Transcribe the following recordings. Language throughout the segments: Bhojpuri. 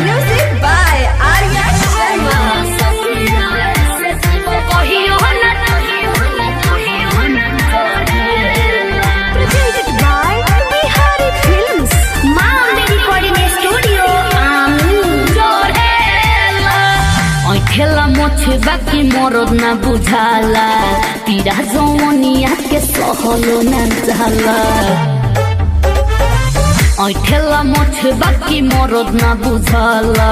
Music by Arya Sharma. Presented by Bihari Films. खेला मोछे बाकी मरद ना बुझाला पीरा जवनिया के सहलो ना जाला खेला मोछे बाकी मरद ना बुझाला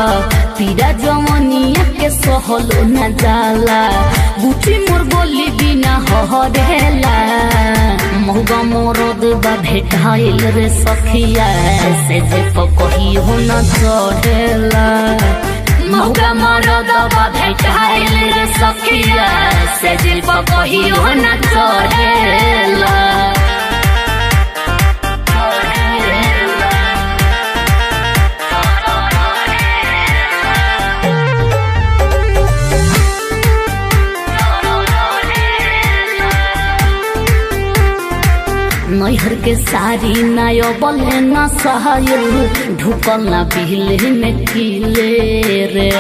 पीरा जवनिया के सहलो ना जाला बुची मोर बोली बिना हहरेला महुगा मरद बा भेटाइल रे सखिया से जे कही हो ना चढ़ेला मौका मरद बा भेटाइल रे सखिया से दिल पर कहियो ना चढ़ेला नैहर के सारी नायो बले ना सहायल ढुकल ना बिहले में किले रे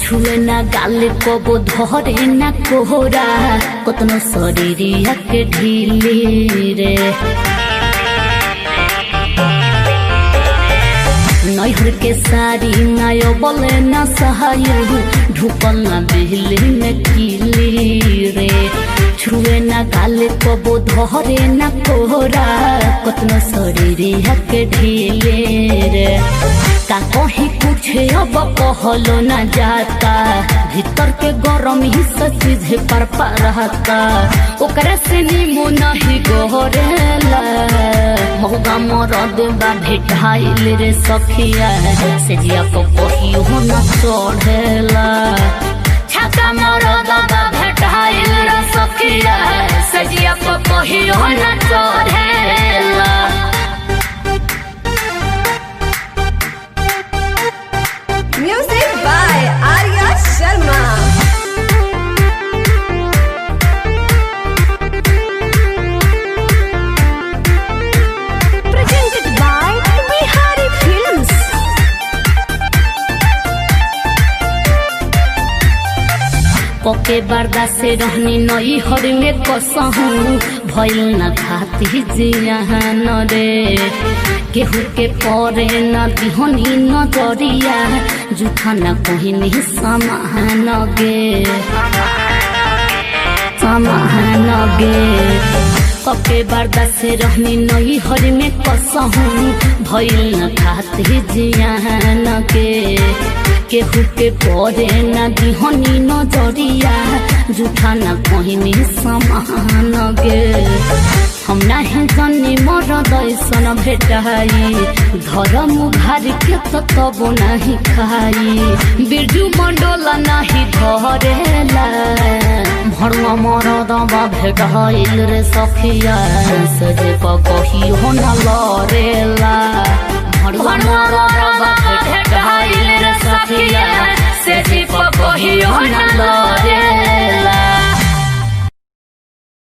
छुए ना गाले कबो धरे ना कोहरा कतनो शरीरिया के ढीले रे नैहर के सारी नायो बले ना सहायल ढुकल ना बिहले में किले रे छुए ना गाले कबो धरे ना कोहरा कतनो शरीरिया के ढीले रे का कहीं कुछ अब कहलो ना जाता भीतर के गरम ही चीज पर रहता ओकरा से नीमो नहीं गोरेला मौगा मरद बा भेटाइल रे सखिया से जिया को कहियो ना चढ़ेला छाका मरद बा भेटाइल रे सखिया से जिया को कहियो ना चढ़ेला Music by Arya Sharma. Presented by Bihari Films. पके बर्दा से रहनी नई हर में कसहूँ भइल न खाती जियान रे केहू के परे न दिहनी नजरिया जूठा न कहनी समान गे पके बर्दा से रहनी नई हर में कसहूँ भइल न खाती जियान के केहू के परे न दिहनी नजरिया जूठा न कहनी समान गे हम नहीं जानी मरद ऐसन भेटाई धर्म घारी के तो तब नहीं खाई बिरजू मंडोला नहीं धरेला भरुआ मरद बा भेटाइल रे सखिया से जे कहियो न लरे